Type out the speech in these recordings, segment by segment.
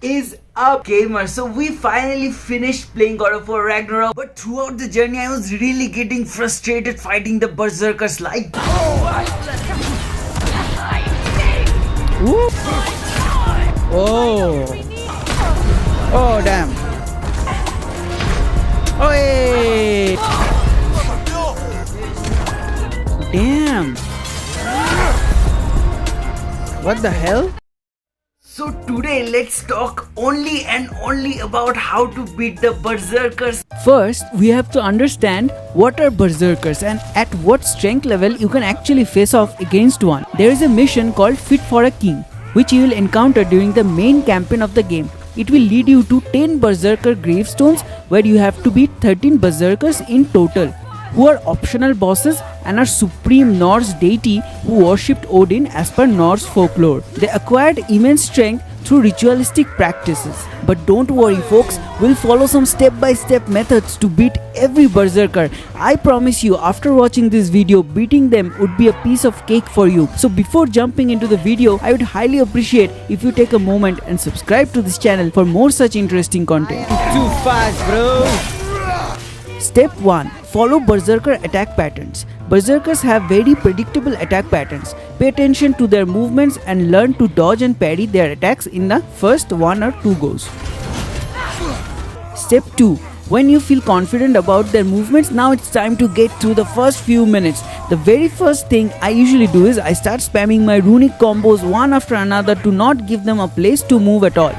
is up, gamer? So we finally finished playing God of War Ragnarok, but throughout the journey I was really getting frustrated fighting the Berserkers like Oh damn. Oh hey. Damn. What the hell? So today let's talk only and only about how to beat the Berserkers. First, we have to understand what are Berserkers and at what strength level you can actually face off against one. There is a mission called Fit for a King, which you will encounter during the main campaign of the game. It will lead you to 10 Berserker gravestones where you have to beat 13 Berserkers in total, who are optional bosses and are supreme Norse deity who worshipped Odin as per Norse folklore. They acquired immense strength through ritualistic practices. But don't worry folks, we'll follow some step-by-step methods to beat every Berserker. I promise you, after watching this video, beating them would be a piece of cake for you. So before jumping into the video, I would highly appreciate if you take a moment and subscribe to this channel for more such interesting content. Too fast, bro! Step 1. Follow Berserker attack patterns. Berserkers have very predictable attack patterns. Pay attention to their movements and learn to dodge and parry their attacks in the first 1 or 2 goes. Step 2. When you feel confident about their movements, now it's time to get through the first few minutes. The very first thing I usually do is I start spamming my runic combos one after another to not give them a place to move at all.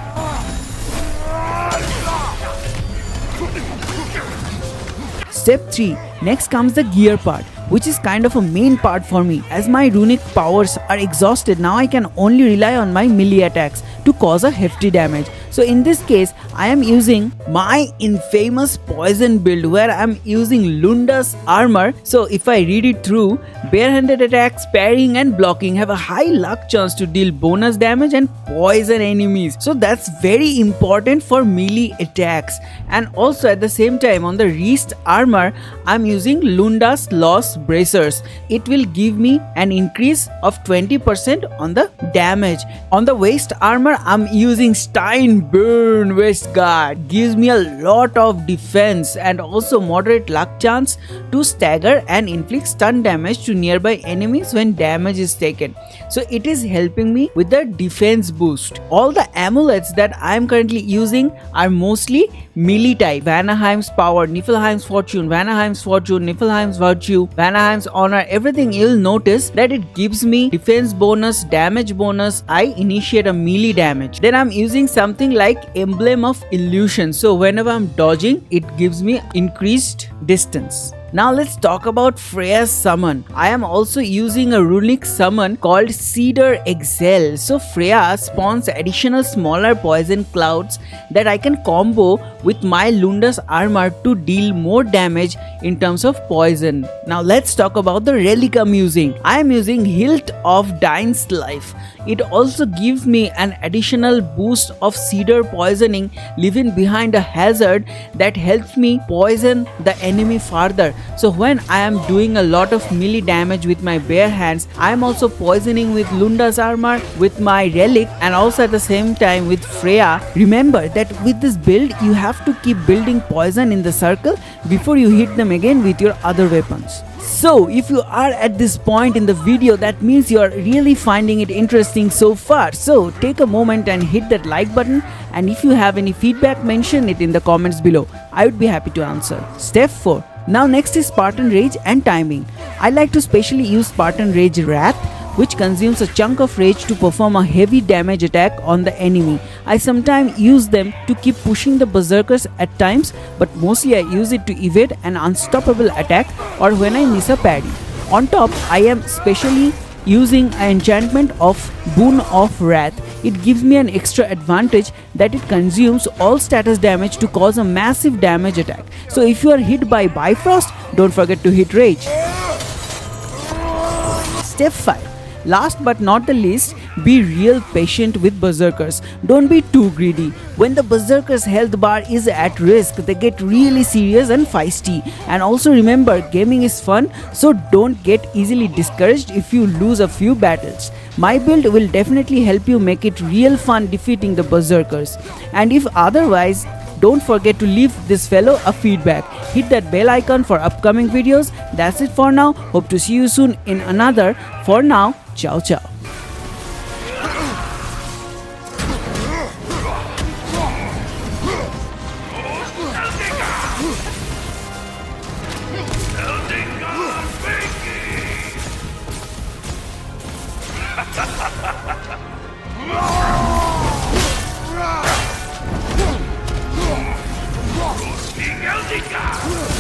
Step 3. Next comes the gear part, which is kind of a main part for me. As my runic powers are exhausted, now I can only rely on my melee attacks to cause a hefty damage. So in this case, I am using my infamous poison build where I am using Lunda's armor. So if I read it through, barehanded attacks, parrying and blocking have a high luck chance to deal bonus damage and poison enemies. So that's very important for melee attacks. And also at the same time on the wrist armor, I'm using Lunda's Loss Bracers. It will give me an increase of 20% on the damage. On the waist armor, I'm using Steinburn Waist Guard. Gives me a lot of defense and also moderate luck chance to stagger and inflict stun damage to nearby enemies when damage is taken. So it is helping me with the defense boost. All the amulets that I am currently using are mostly melee type. Vanaheim's Power, Niflheim's Fortune, Vanaheim's Fortune, Niflheim's Virtue, Vanaheim's Honor, everything. You'll notice that it gives me defense bonus, damage bonus. I initiate a melee damage. Then I'm using something like Emblem of Illusion. So whenever I'm dodging, it gives me increased distance. Now let's talk about Freya's summon. I am also using a runic summon called Cedar Excel. So Freya spawns additional smaller poison clouds that I can combo with my Lunda's armor to deal more damage in terms of poison. Now let's talk about the relic I'm using. I am using Hilt of Dine's Life. It also gives me an additional boost of cedar poisoning, leaving behind a hazard that helps me poison the enemy farther. So when I am doing a lot of melee damage with my bare hands, I am also poisoning with Lunda's armor, with my relic, and also at the same time with Freya. Remember that with this build, you have to keep building poison in the circle before you hit them again with your other weapons. So if you are at this point in the video, that means you are really finding it interesting so far. So take a moment and hit that like button, and if you have any feedback, mention it in the comments below. I would be happy to answer. Step 4. Now next is Spartan Rage and timing. I like to specially use Spartan Rage Wrath, which consumes a chunk of rage to perform a heavy damage attack on the enemy. I sometimes use them to keep pushing the Berserkers at times, but mostly I use it to evade an unstoppable attack or when I miss a parry. On top, I am specially using an enchantment of Boon of Wrath. It gives me an extra advantage that it consumes all status damage to cause a massive damage attack. So if you are hit by Bifrost, don't forget to hit Rage. Step 5. Last but not the least, Be real patient with Berserkers. Don't be too greedy. When the Berserkers' health bar is at risk, they get really serious and feisty. And also remember, gaming is fun, so don't get easily discouraged if you lose a few battles. My build will definitely help you make it real fun defeating the Berserkers. And if otherwise, don't forget to leave this fellow a feedback. Hit that bell icon for upcoming videos. That's it for now. Hope to see you soon in another. For now, ciao ciao. Eldica!